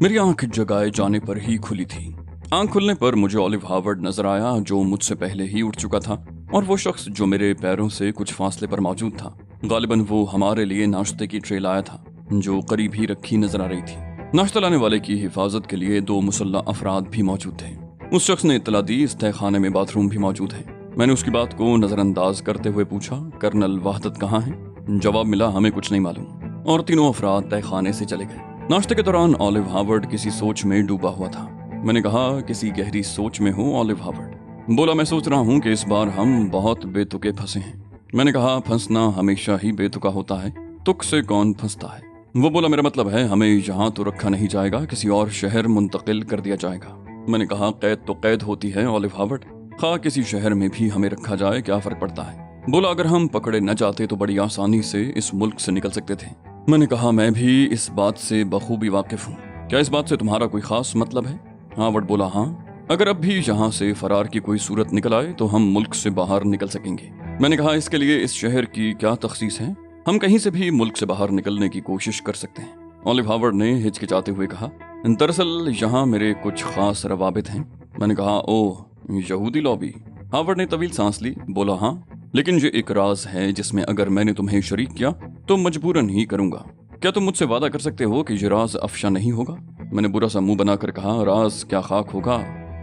मेरी आंख जगाए जाने पर ही खुली थी। आंख खुलने पर मुझे ऑलिव हार्वर्ड नजर आया, जो मुझसे पहले ही उठ चुका था, और वो शख्स जो मेरे पैरों से कुछ फासले पर मौजूद था। गालिबन वो हमारे लिए नाश्ते की ट्रे लाया था, जो करीब ही रखी नजर आ रही थी। नाश्ता लाने वाले की हिफाजत के लिए 2 मुसल्लह अफराद भी मौजूद थे। उस शख्स ने इत्तला दी इस तहखाने में बाथरूम भी मौजूद है। मैंने उसकी बात को नजरअंदाज करते हुए पूछा, कर्नल वहदत कहाँ है? जवाब मिला, हमें कुछ नहीं मालूम, और तीनों अफराद तहखाने से चले गए। नाश्ते के दौरान ऑलिव हार्वर्ड किसी सोच में डूबा हुआ था। मैंने कहा, किसी गहरी सोच में हो ऑलिव हार्वर्ड? बोला, मैं सोच रहा हूँ कि इस बार हम बहुत बेतुके फंसे हैं। मैंने कहा, फंसना हमेशा ही बेतुका होता है, तुक से कौन फंसता है? वो बोला, मेरा मतलब है हमें यहाँ तो रखा नहीं जाएगा, किसी और शहर मुंतकिल कर दिया जाएगा। मैंने कहा, कैद तो कैद होती है ऑलिव हार्वर्ड, खा किसी शहर में भी हमें रखा जाए, क्या फर्क पड़ता है? बोला, अगर हम पकड़े न जाते तो बड़ी आसानी से इस मुल्क से निकल सकते थे। मैंने कहा, मैं भी इस बात से बखूबी वाकिफ हूँ। क्या इस बात से तुम्हारा कोई खास मतलब है? हार्वर्ड बोला, हाँ, अगर अब भी यहाँ से फरार की कोई सूरत निकल आए तो हम मुल्क से बाहर निकल सकेंगे। मैंने कहा, इसके लिए इस शहर की क्या तखसीस है? हम कहीं से भी मुल्क से बाहर निकलने की कोशिश कर सकते हैं। ऑलिव हार्वर्ड ने हिचकिचाते हुए कहा, दरअसल यहाँ मेरे कुछ खास रवाबित हैं। मैंने कहा, ओह, यहूदी लॉबी? हार्वर्ड ने तवील सांस ली, बोला, हाँ, लेकिन ये एक राज है जिसमें अगर मैंने तुम्हें शरीक किया तो मजबूरन ही करूंगा। क्या तुम मुझसे वादा कर सकते हो कि ये राज अफशा नहीं होगा? मैंने बुरा सा मुंह बनाकर कहा, राज क्या खाक होगा,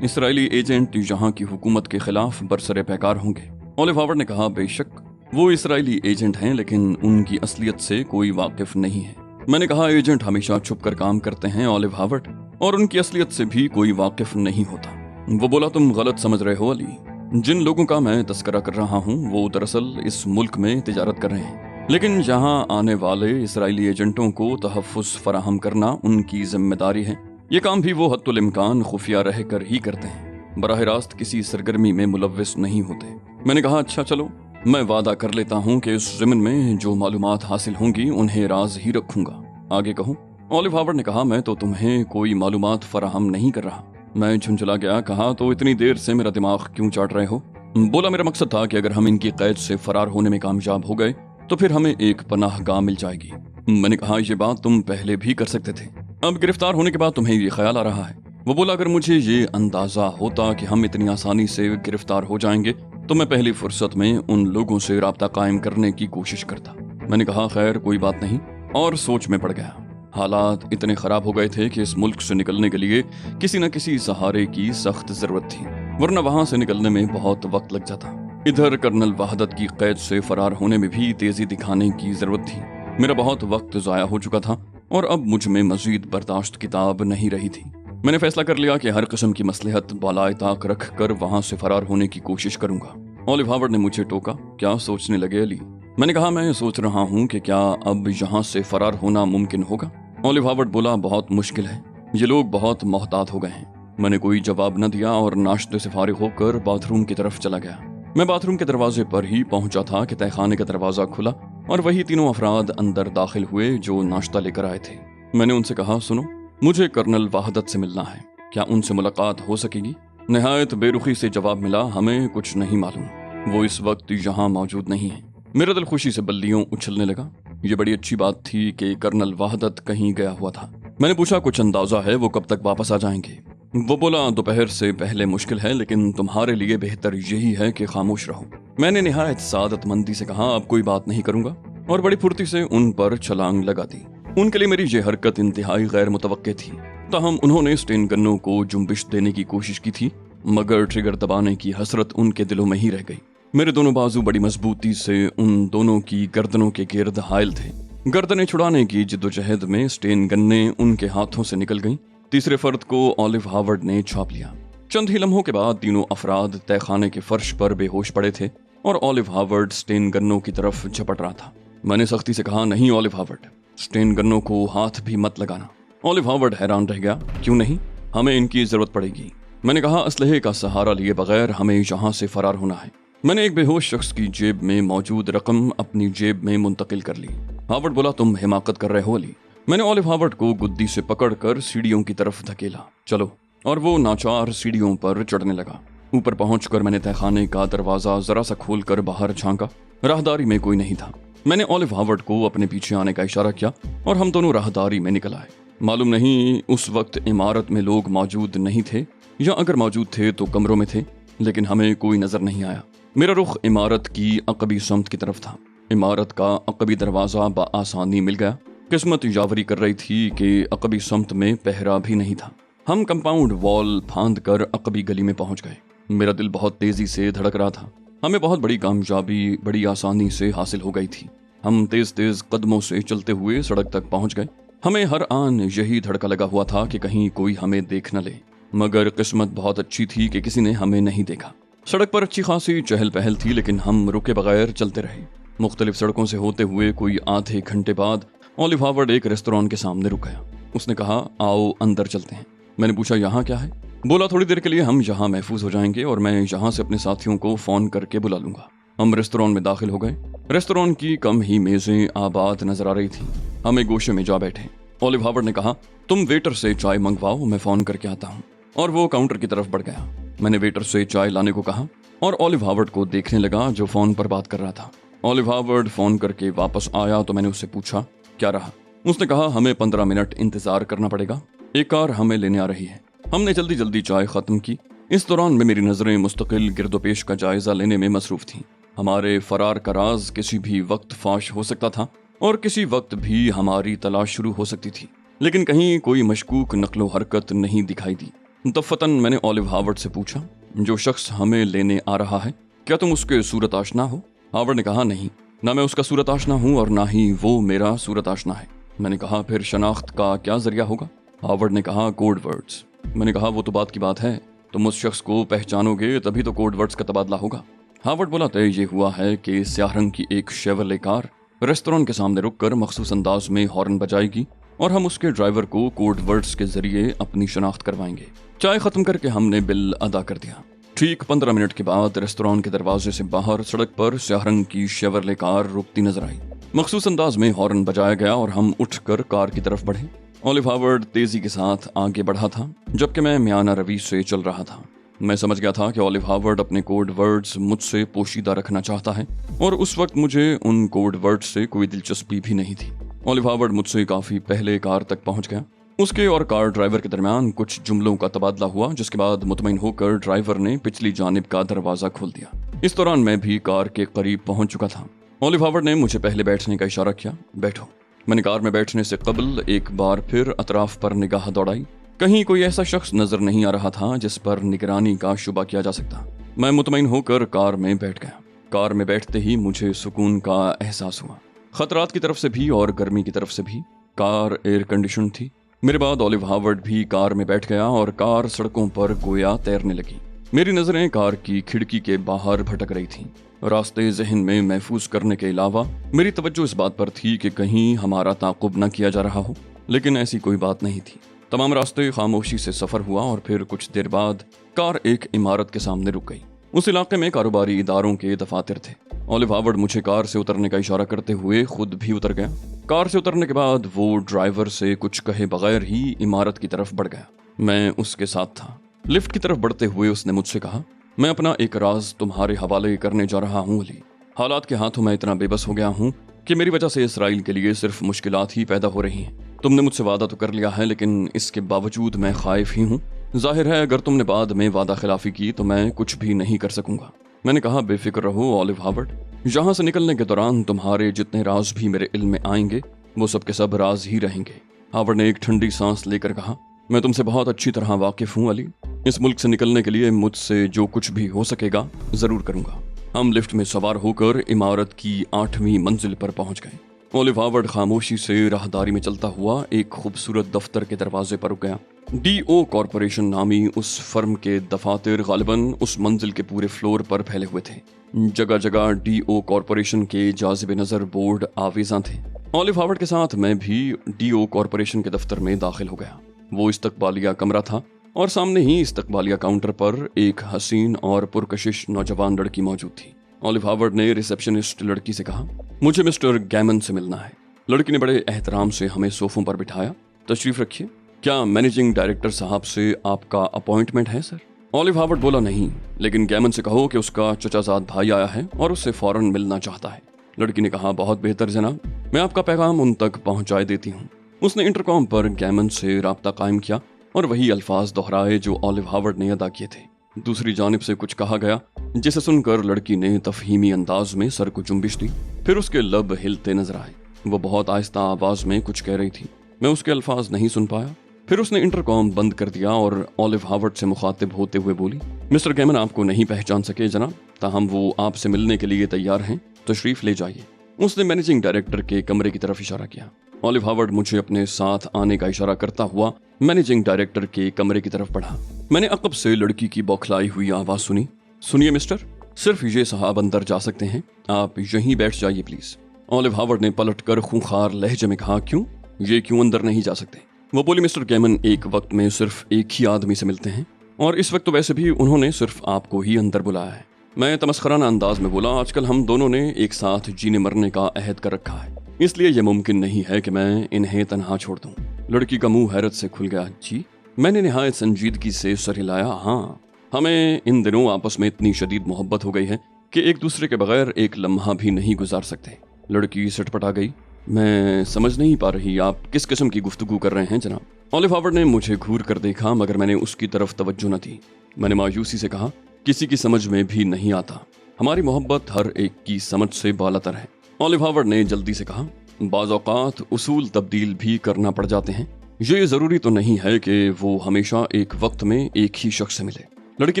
इसराइली एजेंट यहाँ की हुकूमत के खिलाफ बरसरे पैकार होंगे। ऑलिव हार्वर्ड ने कहा, बेशक वो इसराइली एजेंट हैं, लेकिन उनकी असलियत से कोई वाकिफ नहीं है। मैंने कहा, एजेंट हमेशा छुप कर काम करते हैं ऑलिव हार्वर्ड, और उनकी असलियत से भी कोई वाकिफ नहीं होता। वो बोला, तुम गलत समझ रहे हो अली। जिन लोगों का मैं तस्करा कर रहा हूँ वो दरअसल इस मुल्क में तिजारत कर रहे हैं, लेकिन यहाँ आने वाले इसराइली एजेंटों को तहफ़्फ़ुज़ फराहम करना उनकी जिम्मेदारी है। ये काम भी वो हत्तुल इम्कान खुफिया रह कर ही करते हैं, बराह रास्त किसी सरगर्मी में मुलव्विस नहीं होते। मैंने कहा, अच्छा चलो, मैं वादा कर लेता हूँ कि इस ज़मीन में जो मालूमात हासिल होंगी उन्हें राज ही रखूंगा। आगे कहूँ? ऑलिव हार्वर्ड ने कहा, मैं तो तुम्हें कोई मालूमात फराहम नहीं कर रहा। मैं झुंझला गया। कहा, तो इतनी देर से मेरा दिमाग क्यों चाट रहे हो? बोला, मेरा मकसद था कि अगर हम इनकी कैद से फरार होने में कामयाब हो गए तो फिर हमें एक पनाहगाह मिल जाएगी। मैंने कहा, ये बात तुम पहले भी कर सकते थे, अब गिरफ्तार होने के बाद तुम्हें ये ख्याल आ रहा है? वो बोला, अगर मुझे ये अंदाजा होता कि हम इतनी आसानी से गिरफ्तार हो जाएंगे तो मैं पहली फुर्सत में उन लोगों से राब्ता कायम करने की कोशिश करता। मैंने कहा, खैर कोई बात नहीं, और सोच में पड़ गया। हालात इतने खराब हो गए थे कि इस मुल्क से निकलने के लिए किसी न किसी सहारे की सख्त जरूरत थी, वरना वहां से निकलने में बहुत वक्त लग जाता। इधर कर्नल वहदत की कैद से फरार होने में भी तेजी दिखाने की जरूरत थी। मेरा बहुत वक्त जाया हो चुका था और अब मुझ में मजीद बर्दाश्त किताब नहीं रही थी। मैंने फैसला कर लिया कि हर किस्म की मसलहत बालाए ताक रख कर वहां से फरार होने की कोशिश करूंगा। ऑलिव हार्वर्ड ने मुझे टोका, क्या सोचने लगे अली? मैंने कहा, मैं सोच रहा हूँ कि क्या अब यहाँ से फरार होना मुमकिन होगा? ऑलिव हार्वर्ड बोला, बहुत मुश्किल है, ये लोग बहुत मोहतात हो गए हैं। मैंने कोई जवाब न दिया और नाश्ते से फारिग होकर बाथरूम की तरफ चला गया। मैं बाथरूम के दरवाजे पर ही पहुंचा था कि तहखाने का दरवाजा खुला और वही तीनों अफराद अंदर दाखिल हुए जो नाश्ता लेकर आए थे। मैंने उनसे कहा, सुनो, मुझे कर्नल वहदत से मिलना है, क्या उनसे मुलाकात हो सकेगी? नहायत बेरुखी से जवाब मिला, हमें कुछ नहीं मालूम, वो इस वक्त यहाँ मौजूद नहीं है। मेरा दिल खुशी से बल्लियों उछलने लगा। ये बड़ी अच्छी बात थी कि कर्नल वहदत कहीं गया हुआ था। मैंने पूछा, कुछ अंदाजा है वो कब तक वापस आ जाएंगे? वो बोला, दोपहर से पहले मुश्किल है, लेकिन तुम्हारे लिए बेहतर यही है कि खामोश रहो। मैंने निहायत सादतमंदी से कहा, अब कोई बात नहीं करूंगा, और बड़ी फुर्ती से उन पर छलांग लगा दी। उनके लिए मेरी ये हरकत इंतहाई गैर मुतवक्के थी। ताहम उन्होंने स्टेन गन्नों को जुम्बिश देने की कोशिश की थी, मगर ट्रिगर दबाने की हसरत उनके दिलों में ही रह गई। मेरे दोनों बाजू बड़ी मजबूती से उन दोनों की गर्दनों के गिर्द हायल थे। गर्दनें छुड़ाने की जिद्दोजहद में स्टेन गन्ने उनके हाथों से निकल गईं। तीसरे फर्द को ऑलिव हार्वर्ड ने छाप लिया। चंद ही लम्हों के बाद तीनों अफराद तहखाने के फर्श पर बेहोश पड़े थे और ऑलिव हार्वर्ड स्टेन गन्नों की तरफ झपट रहा था। मैंने सख्ती से कहा, नहीं ऑलिव हार्वर्ड, स्टेन गन्नों को हाथ भी मत लगाना। ऑलिव हार्वर्ड हैरान रह गया, क्यों नहीं, हमें इनकी जरूरत पड़ेगी। मैंने कहा, असलहे का सहारा लिए बगैर हमें यहाँ से फरार होना है। मैंने एक बेहोश शख्स की जेब में मौजूद रकम अपनी जेब में मुंतकिल कर ली। हार्वर्ड बोला, तुम हिमाकत कर रहे हो अली। मैंने ऑलिव हार्वर्ड को गुद्दी से पकड़कर सीढ़ियों की तरफ धकेला, चलो, और वो नाचार सीढ़ियों पर चढ़ने लगा। ऊपर पहुंचकर मैंने तहखाने का दरवाजा जरा सा खोलकर बाहर झांका। राहदारी में कोई नहीं था। मैंने ऑलिव हार्वर्ड को अपने पीछे आने का इशारा किया और हम दोनों राहदारी में निकल आए। मालूम नहीं उस वक्त इमारत में लोग मौजूद नहीं थे या अगर मौजूद थे तो कमरों में थे, लेकिन हमें कोई नजर नहीं आया। मेरा रुख इमारत की अकबी समत की तरफ था। इमारत का अकबी दरवाजा बआसानी मिल गया। किस्मत यावरी कर रही थी कि अकबी समत में पहरा भी नहीं था। हम कंपाउंड वॉल फांद कर अकबी गली में पहुंच गए। मेरा दिल बहुत तेजी से धड़क रहा था। हमें बहुत बड़ी कामयाबी बड़ी आसानी से हासिल हो गई थी। हम तेज तेज कदमों से चलते हुए सड़क तक पहुंच गए। हमें हर आन यही धड़का लगा हुआ था कि कहीं कोई हमें देख न ले, मगर किस्मत बहुत अच्छी थी कि किसी ने हमें नहीं देखा। सड़क पर अच्छी खासी चहल पहल थी, लेकिन हम रुके बगैर चलते रहे। मुख्तलिफ सड़कों से होते हुए कोई आधे घंटे बाद ओलिव हार्वर्ड एक रेस्टोरेंट के सामने रुक गया। उसने कहा, आओ अंदर चलते हैं। मैंने पूछा, यहाँ क्या है? बोला, थोड़ी देर के लिए हम यहाँ महफूज हो जाएंगे और मैं यहाँ से अपने साथियों को फोन करके बुला लूंगा। हम रेस्टोरेंट में दाखिल हो गए। रेस्टोरेंट की कम ही मेजें आबाद नजर आ रही थी। हम एक गोशे में जा बैठे। ओलिव हार्वर्ड ने कहा, तुम वेटर से चाय मंगवाओ, मैं फोन करके आता हूँ। और वो काउंटर की तरफ बढ़ गया। मैंने वेटर से चाय लाने को कहा और ओलिव हार्वर्ड को देखने लगा जो फोन पर बात कर रहा था। ओलिव हार्वर्ड फोन करके वापस आया तो मैंने उससे पूछा, क्या रहा? उसने कहा, हमें 15 मिनट इंतजार करना पड़ेगा, एक कार हमें लेने आ रही है। हमने जल्दी जल्दी चाय खत्म की। इस दौरान में मेरी नजरें मुस्तकिल गिरदोपेश का जायजा लेने में मसरूफ थीं। हमारे फरार का राज किसी भी वक्त फाश हो सकता था और किसी वक्त भी हमारी तलाश शुरू हो सकती थी, लेकिन कहीं कोई मशकूक नकलो हरकत नहीं दिखाई दी। दफतन मैंने ओलिव हार्वर्ड से पूछा, जो शख्स हमें लेने आ रहा है, क्या तुम उसके सूरत आशना हो? हार्वर्ड ने कहा, नहीं, ना मैं उसका सूरत आशना हूँ और ना ही वो मेरा सूरत आशना है। मैंने कहा, फिर शनाख्त का क्या जरिया होगा? हार्वर्ड ने कहा, कोड वर्ड्स। मैंने कहा, वो तो बात की बात है, तुम उस शख्स को पहचानोगे तभी तो कोड वर्ड्स का तबादला होगा। हार्वर्ड बोला, तय ये हुआ है कि स्याह रंग की एक शेवरले कार रेस्टोरेंट के सामने रुककर मखसूस अंदाज में हॉर्न बजाएगी और हम उसके ड्राइवर को कोड वर्ड्स के जरिए अपनी शनाख्त करवाएंगे। चाय खत्म करके हमने बिल अदा कर दिया। ठीक 15 मिनट के बाद रेस्टोरेंट के दरवाजे से बाहर सड़क पर स्याह रंग की शेवरले कार रुकती नजर आई। मखसूस अंदाज में हॉर्न बजाया गया और हम उठकर कार की तरफ बढ़े। ओलिव हार्वर्ड तेजी के साथ आगे बढ़ा था, जबकि मैं म्याना रवि से चल रहा था। मैं समझ गया था कि ओलिव हार्वर्ड अपने कोड वर्ड्स मुझसे पोशीदा रखना चाहता है और उस वक्त मुझे उन कोड वर्ड्स से कोई दिलचस्पी भी नहीं थी। ओलिव हार्वर्ड मुझसे काफी पहले कार तक पहुंच गया। उसके और कार ड्राइवर के दरमियान कुछ जुमलों का तबादला हुआ, जिसके बाद मुतमईन होकर ड्राइवर ने पिछली जानिब का दरवाजा खोल दिया। इस दौरान मैं भी कार के करीब पहुंच चुका था। ओलिव हार्वर्ड ने मुझे पहले बैठने का इशारा किया, बैठो। मैंने कार में बैठने से कबल एक बार फिर अतराफ पर निगाह दौड़ाई। कहीं कोई ऐसा शख्स नजर नहीं आ रहा था जिस पर निगरानी का शुबा किया जा सकता। मैं मुतमईन होकर कार में बैठ गया। कार में बैठते ही मुझे सुकून का एहसास हुआ, खतरात की तरफ से भी और गर्मी की तरफ से भी। कार एयर कंडीशन थी। मेरे बाद ओलिव हार्वर्ड भी कार में बैठ गया और कार सड़कों पर गोया तैरने लगी। मेरी नजरें कार की खिड़की के बाहर भटक रही थीं। रास्ते जहन में महफूज करने के अलावा मेरी तवज्जो इस बात पर थी कि कहीं हमारा ताक़ुब न किया जा रहा हो, लेकिन ऐसी कोई बात नहीं थी। तमाम रास्ते खामोशी से सफर हुआ और फिर कुछ देर बाद कार एक इमारत के सामने रुक गई। उस इलाके में कारोबारी इदारों के दफातर थे। ओलिव हार्वर्ड मुझे कार से उतरने का इशारा करते हुए खुद भी उतर गया। कार से उतरने के बाद वो ड्राइवर से कुछ कहे बगैर ही इमारत की तरफ बढ़ गया। मैं उसके साथ था। लिफ्ट की तरफ बढ़ते हुए उसने मुझसे कहा, मैं अपना एक राज तुम्हारे हवाले करने जा रहा हूँ अली। हालात के हाथों मैं इतना बेबस हो गया हूँ कि मेरी वजह से इसराइल के लिए सिर्फ मुश्किलात ही पैदा हो रही हैं। तुमने मुझसे वादा तो कर लिया है, लेकिन इसके बावजूद मैं खाइफ ही हूँ। जाहिर है अगर तुमने बाद में वादा खिलाफी की तो मैं कुछ भी नहीं कर सकूंगा। मैंने कहा, बेफिक्र रहो ओलिव हार्वर्ड, यहाँ से निकलने के दौरान तुम्हारे जितने राज भी मेरे इल्म में आएंगे वो सब के सब राज ही रहेंगे। हार्वर्ड ने एक ठंडी सांस लेकर कहा, मैं तुमसे बहुत अच्छी तरह वाकिफ हूँ अली। इस मुल्क से निकलने के लिए मुझसे जो कुछ भी हो सकेगा जरूर करूंगा। हम लिफ्ट में सवार होकर इमारत की 8वीं मंजिल पर पहुंच गए। ओलिव हार्वर्ड खामोशी से राहदारी में चलता हुआ एक खूबसूरत दफ्तर के दरवाजे पर रुक गया। DO कॉरपोरेशन नामी उस फर्म के दफातर गालिबन उस मंजिल के पूरे फ्लोर पर फैले हुए थे। जगह जगह DO कॉरपोरेशन के जाज़िब नजर बोर्ड आवेज़ां थे। ओलिव हार्वर्ड के साथ मैं भी DO कॉरपोरेशन के दफ्तर में दाखिल हो गया। वो इस्तकबालिया कमरा था और सामने ही इस्तकबालिया काउंटर पर एक हसीन और पुरकशिश नौजवान लड़की मौजूद थी। ओलिव हार्वर्ड ने रिसेप्शनिस्ट लड़की से कहा, मुझे मिस्टर गैमन से मिलना है। लड़की ने बड़े एहतराम से हमें सोफों पर बिठाया। तशरीफ रखिए। क्या मैनेजिंग डायरेक्टर साहब से आपका अपॉइंटमेंट है सर? ओलिव हार्वर्ड बोला, नहीं, लेकिन गैमन से कहो कि उसका चचाजाद भाई आया है और उससे फौरन मिलना चाहता है। लड़की ने कहा, बहुत बेहतर जनाब, मैं आपका पैगाम उन तक पहुंचाए देती हूँ। उसने इंटरकॉम पर गैमन से राब्ता कायम किया और वही अल्फाज दोहराए जो ऑलिव हावर्ड ने अदा किए थे। दूसरी जानिब से कुछ कहा गया जिसे सुनकर लड़की ने तफहीमी अंदाज में सर को जुम्बिश दी। फिर उसके लब हिलते नजर आए। वो बहुत आहिस्ता आवाज में कुछ कह रही थी। मैं उसके अल्फाज नहीं सुन पाया। फिर उसने इंटरकॉम बंद कर दिया और ऑलिव हावर्ड से मुखातिब होते हुए बोली, मिस्टर गैमन आपको नहीं पहचान सके जनाब, ताहम वो आपसे मिलने के लिए तैयार हैं, तशरीफ ले जाइए। उसने मैनेजिंग डायरेक्टर के कमरे की तरफ इशारा किया। ऑलिव हावर्ड मुझे अपने साथ आने का इशारा करता हुआ मैनेजिंग डायरेक्टर के कमरे की तरफ बढ़ा। मैंने अकब से लड़की की बौखलाई हुई आवाज सुनी, सुनिए मिस्टर, सिर्फ ये साहब अंदर जा सकते हैं, आप यहीं बैठ जाइए प्लीज। ऑलिव हावर्ड ने पलटकर खूंखार लहजे में कहा, क्यों, ये क्यों अंदर नहीं जा सकते? वो बोली, मिस्टर गैमन एक वक्त में सिर्फ एक ही आदमी से मिलते हैं और इस वक्त तो वैसे भी उन्होंने सिर्फ आपको ही अंदर बुलाया है। मैं तमस्खराना अंदाज में बोला, आजकल हम दोनों ने एक साथ जीने मरने का अहद कर रखा है, इसलिए यह मुमकिन नहीं है कि मैं इन्हें तनहा छोड़ दूं। लड़की का मुंह हैरत से खुल गया। जी? मैंने निहायत संजीदगी से सर हिलाया। हाँ, हमें इन दिनों आपस में इतनी शदीद मोहब्बत हो गई है कि एक दूसरे के बगैर एक लम्हा भी नहीं गुजार सकते। लड़की सटपटा गई। मैं समझ नहीं पा रही आप किस किस्म की गुफ्तगू कर रहे हैं जनाब। ऑलिव हावर्ड ने मुझे घूर कर देखा मगर मैंने उसकी तरफ तवज्जो न दी। मैंने मायूसी से कहा, किसी की समझ में भी नहीं आता, हमारी मोहब्बत हर एक की समझ से बालातर है। ऑलिव हावर्ड ने जल्दी से कहा, बाज़ औक़ात उसूल तब्दील भी करना पड़ जाते हैं, ये जरूरी तो नहीं है कि वो हमेशा एक वक्त में एक ही शख्स से मिले। लड़की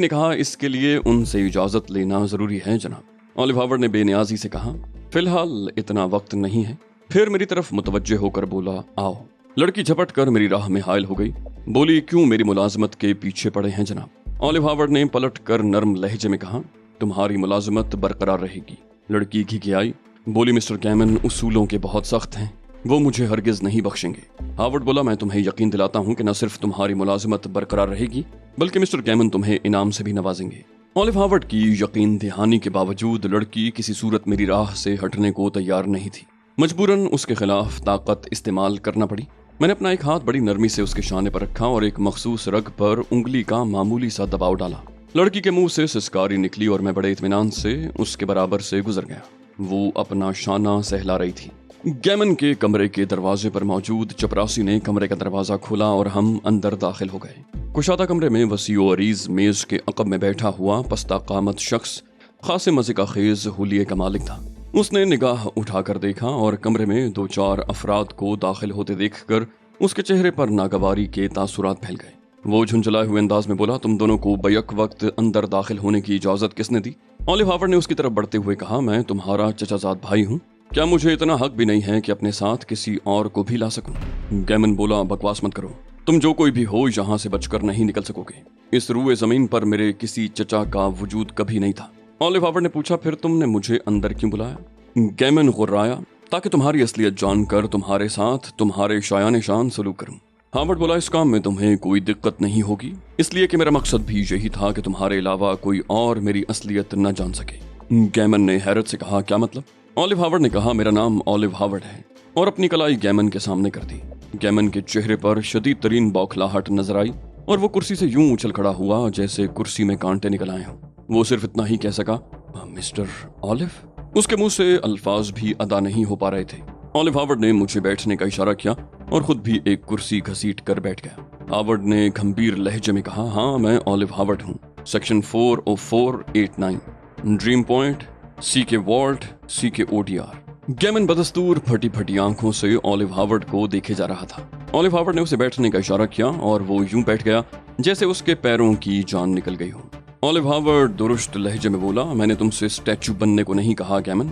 ने कहा, इसके लिए उनसे इजाजत लेना जरूरी है जनाब। ऑलिव हावर्ड ने बेनियाजी से कहा, फिलहाल इतना वक्त नहीं है। फिर मेरी तरफ मुतवज्जे होकर बोला, आओ। लड़की झपट कर मेरी राह में हायल हो गई। बोली, क्यों मेरी मुलाजमत के पीछे पड़े हैं जनाब? ऑलिव हावर्ड ने पलट कर नर्म लहजे में कहा, तुम्हारी मुलाजमत बरकरार रहेगी। लड़की घिघियाई, बोली, मिस्टर गैमन उसूलों के बहुत सख्त हैं, वो मुझे हरगिज नहीं बख्शेंगे। हावर्ड बोला, मैं तुम्हें यकीन दिलाता हूँ कि न सिर्फ तुम्हारी मुलाजमत बरकरार रहेगी बल्कि मिस्टर गैमन तुम्हें इनाम से भी नवाजेंगे। ऑलिव हावर्ड की यकीन दहानी के बावजूद लड़की किसी सूरत मेरी राह से हटने को तैयार नहीं थी। मजबूरन उसके खिलाफ ताकत इस्तेमाल करना पड़ी। मैंने अपना एक हाथ बड़ी नरमी से उसके शाने पर रखा और एक मखसूस रग पर उंगली का मामूली सा दबाव डाला। लड़की के मुंह से सिसकारी निकली और मैं बड़े इत्मीनान से उसके बराबर से गुजर गया। वो अपना शाना सहला रही थी। गैमन के कमरे के दरवाजे पर मौजूद चपरासी ने कमरे का दरवाजा खोला और हम अंदर दाखिल हो गए। कुशादा कमरे में वसीओ अरीज मेज के अकब में बैठा हुआ पस्ता कामत शख्स खासे मजे का खेज हुलिये का मालिक था। उसने निगाह उठाकर देखा और कमरे में दो चार अफराद को दाखिल होते देखकर उसके चेहरे पर नागवारी के तासुरात फैल गए। वो झुंझलाए हुए अंदाज में बोला, तुम दोनों को बैक वक्त अंदर दाखिल होने की इजाजत किसने दी? ऑलिव हावर्ड ने उसकी तरफ बढ़ते हुए कहा, मैं तुम्हारा चचाजाद भाई हूँ, क्या मुझे इतना हक भी नहीं है कि अपने साथ किसी और को भी ला सकूं? गैमन बोला, बकवास मत करो, तुम जो कोई भी हो यहाँ से बचकर नहीं निकल सकोगे। इस रूए जमीन पर मेरे किसी चचा का वजूद कभी नहीं था। ऑलिव हावर्ड ने पूछा, फिर तुमने मुझे अंदर क्यों बुलाया? गैमन गुर्राया, ताकि तुम्हारी असलियत जानकर तुम्हारे साथ तुम्हारे शायान शान सलूक करूं। हावर्ड बोला, इस काम में तुम्हें कोई दिक्कत नहीं होगी, इसलिए कि मेरा मकसद भी यही था कि तुम्हारे अलावा कोई और मेरी असलियत न जान सके। गैमन ने हैरत से कहा, क्या मतलब? ऑलिव हावर्ड ने कहा, मेरा नाम ऑलिव हावर्ड है, और अपनी कलाई गैमन के सामने कर दी। गैमन के चेहरे पर शदीद तरीन बौखलाहट नजर आई और वो कुर्सी से यूं उछल खड़ा हुआ जैसे कुर्सी में कांटे निकल आए हों। वो सिर्फ इतना ही कह सका, मिस्टर ऑलिव। उसके मुंह से अल्फाज भी अदा नहीं हो पा रहे थे। ऑलिव हावर्ड ने मुझे बैठने का इशारा किया और खुद भी एक कुर्सी घसीट कर बैठ गया। हावर्ड ने गंभीर लहजे में कहा, हाँ मैं ऑलिव हावर्ड हूँ, section 40489, dream point, CK vault, CK ODR। गैमन बदस्तूर फटी फटी आंखों से ऑलिव हावर्ड को देखे जा रहा था। ऑलिव हावर्ड ने उसे बैठने का इशारा किया और वो यूं बैठ गया जैसे उसके पैरों की जान निकल गई हो। ऑलिव हावर्ड दुरुस्त लहजे में बोला, मैंने तुमसे स्टैचू बनने को नहीं कहा गैमन।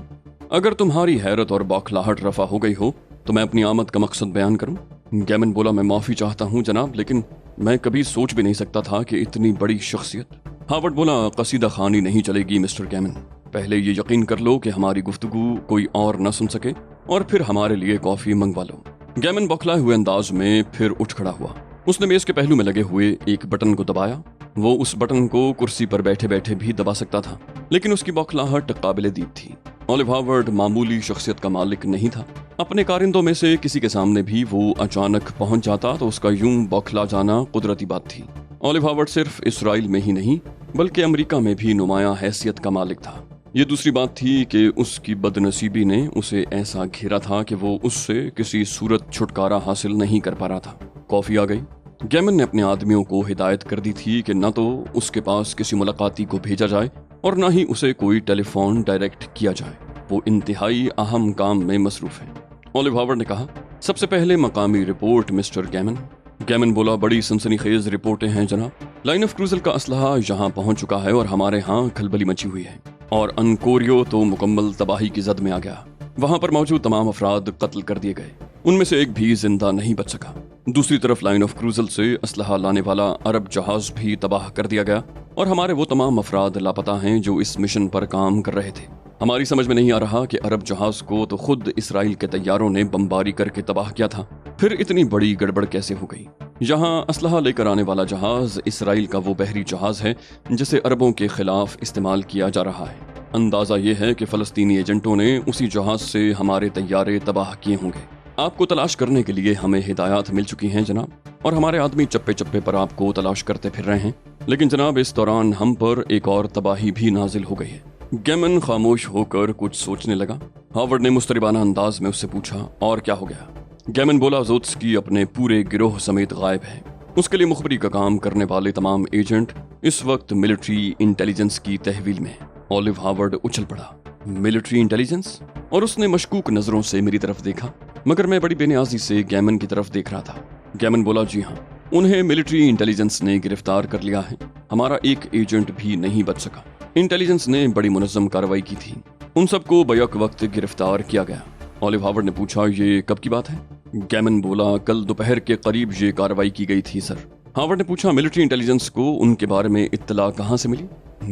अगर तुम्हारी हैरत और बौखलाहट रफा हो गई हो तो मैं अपनी आमद का मकसद बयान करूं। गैमन बोला, मैं माफी चाहता हूं जनाब, लेकिन मैं कभी सोच भी नहीं सकता था कि इतनी बड़ी शख्सियत। हावर्ड बोला, कसीदा खानी नहीं चलेगी मिस्टर गैमन, पहले ये यकीन कर लो कि हमारी गुफ्तगू कोई और न सुन सके और फिर हमारे लिए कॉफी मंगवा लो। गैमन बौखलाए हुए अंदाज में फिर उठ खड़ा हुआ। उसने मेज के पहलू में लगे हुए एक बटन को दबाया। वो उस बटन को कुर्सी पर बैठे बैठे भी दबा सकता था, लेकिन उसकी बौखलाहट काबिले दीद थी। ऑलिव हावर्ड मामूली शख्सियत का मालिक नहीं था। अपने कारिंदों में से किसी के सामने भी वो अचानक पहुंच जाता तो उसका यूं बौखला जाना कुदरती बात थी। ऑलिव हावर्ड सिर्फ इसराइल में ही नहीं बल्कि अमेरिका में भी नुमायां हैसियत का मालिक था। ये दूसरी बात थी कि उसकी बदनसीबी ने उसे ऐसा घेरा था कि वो उससे किसी सूरत छुटकारा हासिल नहीं कर पा रहा था। कॉफी आ गई। गैमन ने अपने आदमियों को हिदायत कर दी थी कि न तो उसके पास किसी मुलाकाती को भेजा जाए और न ही उसे कोई टेलीफोन डायरेक्ट किया जाए। वो इंतहाई अहम काम में मसरूफ है। ओलिव हावर्ड ने कहा, सबसे पहले मकामी रिपोर्ट मिस्टर गैमन। गैमन बोला, बड़ी सनसनीखेज रिपोर्टें हैं जनाब। लाइन ऑफ क्रूजल का असलहा यहाँ पहुंच चुका है और हमारे यहाँ खलबली मची हुई है और अनकोरियो तो मुकम्मल तबाही की जद में आ गया। वहां पर मौजूद तमाम अफराद कत्ल कर दिए गए, उनमें से एक भी जिंदा नहीं बच सका। दूसरी तरफ लाइन ऑफ क्रूजल से असलहा लाने वाला अरब जहाज भी तबाह कर दिया गया और हमारे वो तमाम अफराद लापता हैं जो इस मिशन पर काम कर रहे थे। हमारी समझ में नहीं आ रहा कि अरब जहाज को तो खुद इसराइल के तैयारों ने बमबारी करके तबाह किया था, फिर इतनी बड़ी गड़बड़ कैसे हो गई। यहाँ असलहा लेकर आने वाला जहाज इसराइल का वो बहरी जहाज है जिसे अरबों के खिलाफ इस्तेमाल किया जा रहा है। अंदाजा ये है कि फलस्तीनी एजेंटों ने उसी जहाज से हमारे तैयारे तबाह किए होंगे। आपको तलाश करने के लिए हमें हिदायत मिल चुकी हैं जनाब, और हमारे आदमी चप्पे चप्पे पर आपको तलाश करते फिर रहे हैं। लेकिन जनाब, इस दौरान हम पर एक और तबाही भी नाजिल हो गई है। गैमन खामोश होकर कुछ सोचने लगा। हावर्ड ने मुस्तरिबाना अंदाज में उससे पूछा, और क्या हो गया? गैमन बोला, ज़ोत्स्की अपने पूरे गिरोह समेत गायब है। उसके लिए मुखबरी का काम करने वाले तमाम एजेंट इस वक्त मिलिट्री इंटेलिजेंस की तहवील में। ओलिव हावर्ड उछल पड़ा, मिलिट्री इंटेलिजेंस? और उसने मशकूक नजरों से मेरी तरफ देखा, मगर मैं बड़ी बेनियाजी से गैमन की तरफ देख रहा था। गैमन बोला, जी हाँ, उन्हें मिलिट्री इंटेलिजेंस ने गिरफ्तार कर लिया है। हमारा एक एजेंट भी नहीं बच सका। इंटेलिजेंस ने बड़ी मुनज़्ज़म कार्रवाई की थी, उन सबको बैक वक्त गिरफ्तार किया गया। ओलिव हावर्ड ने पूछा, ये कब की बात है? गैमन बोला, कल दोपहर के करीब ये कार्रवाई की गई थी सर। हावर्ड ने पूछा, मिलिट्री इंटेलिजेंस को उनके बारे में इत्तला कहाँ से मिली?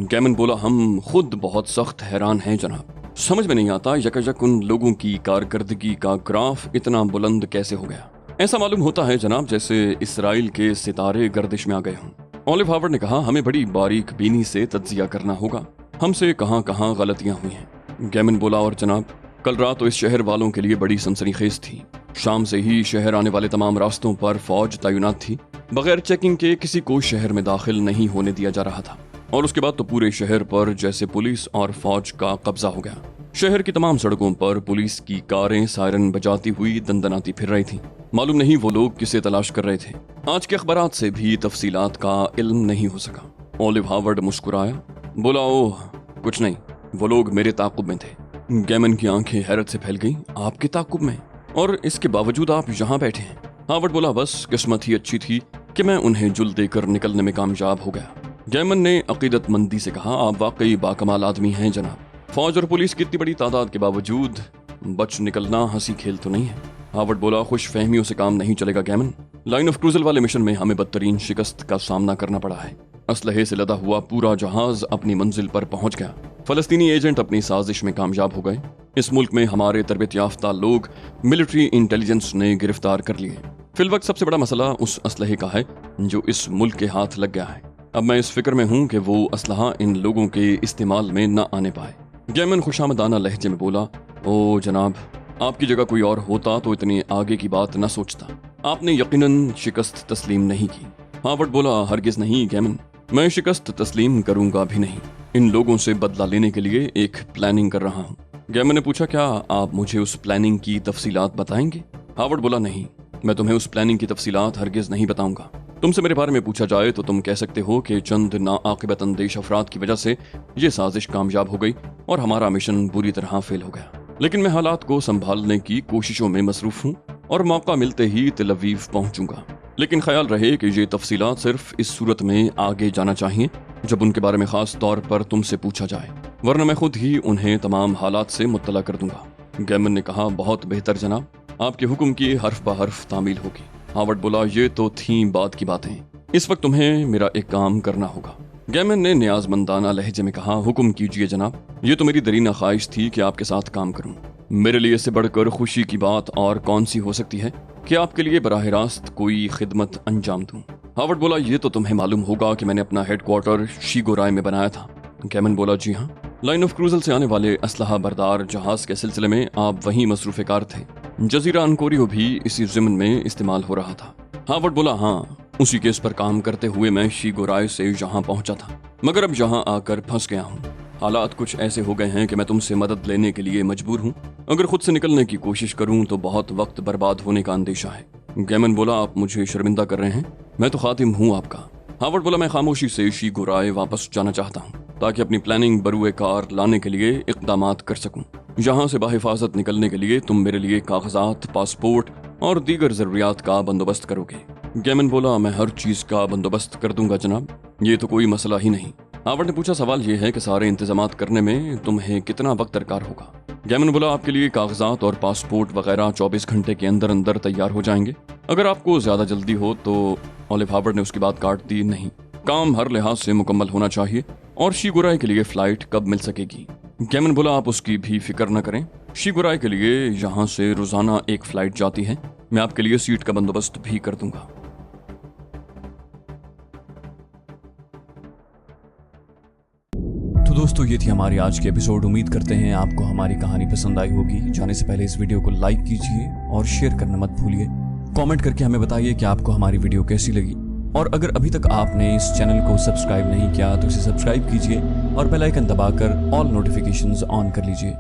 गैमन बोला, हम खुद बहुत सख्त हैरान हैं जनाब। समझ में नहीं आता यकजक उन लोगों की कारकर्दगी का ग्राफ इतना बुलंद कैसे हो गया। ऐसा मालूम होता है जनाब जैसे इसराइल के सितारे गर्दिश में आ गए हों। ओलिव हावर्ड ने कहा, हमें बड़ी बारीक बीनी से तज्जिया करना होगा, हमसे कहाँ कहाँ गलतियां हुई हैं। गैमन बोला, और जनाब, कल रात तो इस शहर वालों के लिए बड़ी सनसनीखेज थी। शाम से ही शहर आने वाले तमाम रास्तों पर फौज तैनात थी। बगैर चेकिंग के किसी को शहर में दाखिल नहीं होने दिया जा रहा था, और उसके बाद तो पूरे शहर पर जैसे पुलिस और फौज का कब्जा हो गया। शहर की तमाम सड़कों पर पुलिस की कारें सायरन बजाती हुई दंदनाती फिर रही थीं। मालूम नहीं वो लोग किसे तलाश कर रहे थे। आज के अखबारात से भी तफसीलात का इल्म नहीं हो सका। ओलिव हावर्ड मुस्कुराया, बोला, ओह कुछ नहीं, वो लोग मेरे ताकुब में थे। गैमन की आंखें हैरत से फैल गईं, आपके ताकुब में? और इसके बावजूद आप यहाँ बैठे हैं? हावर्ड बोला, बस किस्मत ही अच्छी थी कि मैं उन्हें जुल देकर निकलने में कामयाब हो गया। गैमन ने अकीदतमंदी से कहा, आप वाकई बाकमाल आदमी हैं जनाब। फौज और पुलिस की इतनी बड़ी तादाद के बावजूद बच निकलना हंसी खेल तो नहीं है। हावर्ड बोला, खुश फहमियों से काम नहीं चलेगा गैमन। लाइन ऑफ क्रूजल वाले मिशन में हमें बदतरीन शिकस्त का सामना करना पड़ा है। असलहे से लदा हुआ पूरा जहाज अपनी मंजिल पर पहुंच गया। फलस्तीनी एजेंट अपनी साजिश में कामयाब हो गए। इस मुल्क में हमारे तरबियत याफ्ता लोग मिलिट्री इंटेलिजेंस ने गिरफ्तार कर लिए। फिलवक्त सबसे बड़ा मसला उस असलहे का है जो इस मुल्क के हाथ लग गया है। अब मैं इस फिक्र में हूँ कि वो असलहा इन लोगों के इस्तेमाल में न आने पाए। गैमन खुशामदाना लहजे में बोला, ओ जनाब, आपकी जगह कोई और होता तो इतनी आगे की बात न सोचता। आपने यकीनन शिकस्त तस्लीम नहीं की। हावर्ड बोला, हरगिज नहीं गैमन, मैं शिकस्त तस्लीम करूंगा भी नहीं। इन लोगों से बदला लेने के लिए एक प्लानिंग कर रहा हूँ। गैमन ने पूछा, क्या आप मुझे उस प्लानिंग की तफसीलात बताएंगे? हावर्ड बोला, नहीं, मैं तुम्हें उस प्लानिंग की तफसीलात हरगिज नहीं बताऊंगा। तुमसे मेरे बारे में पूछा जाए तो तुम कह सकते हो कि चंद नाआकिबत अंदेश अफराद की वजह से ये साजिश कामयाब हो गई और हमारा मिशन बुरी तरह फेल हो गया। लेकिन मैं हालात को संभालने की कोशिशों में मसरूफ हूँ और मौका मिलते ही तेल अवीव पहुंचूंगा। लेकिन ख्याल रहे कि ये तफसीलात सिर्फ इस सूरत में आगे जाना चाहिए जब उनके बारे में खास तौर पर तुमसे पूछा जाए, वरना मैं खुद ही उन्हें तमाम हालात से मुत्तला कर दूंगा। गैमन ने कहा, बहुत बेहतर जनाब, आपके हुक्म की हर्फ ब हर्फ तामील होगी। हावर्ड बोला, ये तो थी बात की बातें, इस वक्त तुम्हें मेरा एक काम करना होगा। गैमन ने न्याजमंदाना लहजे में कहा, हुक्म कीजिए जनाब। ये तो मेरी दरीना ख्वाहिश थी कि आपके साथ काम करूं। मेरे लिए इससे बढ़कर खुशी की बात और कौन सी हो सकती है कि आपके लिए बराह रास्त कोई खिदमत अंजाम दूं। हावर्ड बोला, ये तो तुम्हें मालूम होगा कि मैंने अपना हेडक्वार्टर शीगोराय में बनाया था। गैमन बोला, जी हाँ, लाइन ऑफ क्रूजल से आने वाले असलहा बरदार जहाज के सिलसिले में आप वहीं मसरूफ़ कार थे। जजीरा अनकोरियो भी इसी ज़िम्न में इस्तेमाल हो रहा था। हावर्ड बोला, हाँ, उसी केस पर काम करते हुए मैं शीगोराय से यहाँ पहुंचा था, मगर अब यहाँ आकर फंस गया हूँ। हालात कुछ ऐसे हो गए हैं कि मैं तुमसे मदद लेने के लिए मजबूर हूँ। अगर खुद से निकलने की कोशिश करूँ तो बहुत वक्त बर्बाद होने का अंदेशा है। गैमन बोला, आप मुझे शर्मिंदा कर रहे हैं, मैं तो खातिम हूँ आपका। हावर्ड बोला, मैं खामोशी से शीगो राय वापस जाना चाहता हूँ ताकि अपनी प्लानिंग बरूए कार लाने के लिए इक़दामात कर सकूँ। यहाँ से बाहिफाजत निकलने के लिए तुम मेरे लिए कागजात, पासपोर्ट और दीगर ज़रूरियात का बंदोबस्त करोगे। गैमन बोला, मैं हर चीज़ का बंदोबस्त कर दूंगा जनाब, ये तो कोई मसला ही नहीं। हावर्ड ने पूछा, सवाल ये है कि सारे इंतजामात करने में तुम्हें कितना वक्त दरकार होगा। गैमन बोला, आपके लिए कागजात और पासपोर्ट वगैरह 24 घंटे के अंदर अंदर तैयार हो जाएंगे। अगर आपको ज्यादा जल्दी हो तो। ऑलिव हावर्ड ने उसकी बात काट दी, नहीं, काम हर लिहाज से मुकम्मल होना चाहिए। और शीगो राय के लिए फ्लाइट कब मिल सकेगी? गैमन बोला, आप उसकी भी फिक्र न करें, शीगो राय के लिए यहाँ से रोजाना एक फ्लाइट जाती है, मैं आपके लिए सीट का बंदोबस्त भी कर दूंगा। तो दोस्तों, ये थी हमारी आज की एपिसोड। उम्मीद करते हैं आपको हमारी कहानी पसंद आई होगी। जाने से पहले इस वीडियो को लाइक कीजिए और शेयर करना मत भूलिए। कमेंट करके हमें बताइए कि आपको हमारी वीडियो कैसी लगी। और अगर अभी तक आपने इस चैनल को सब्सक्राइब नहीं किया तो इसे सब्सक्राइब कीजिए और बेल आइकन दबाकर ऑल नोटिफिकेशंस ऑन कर लीजिए।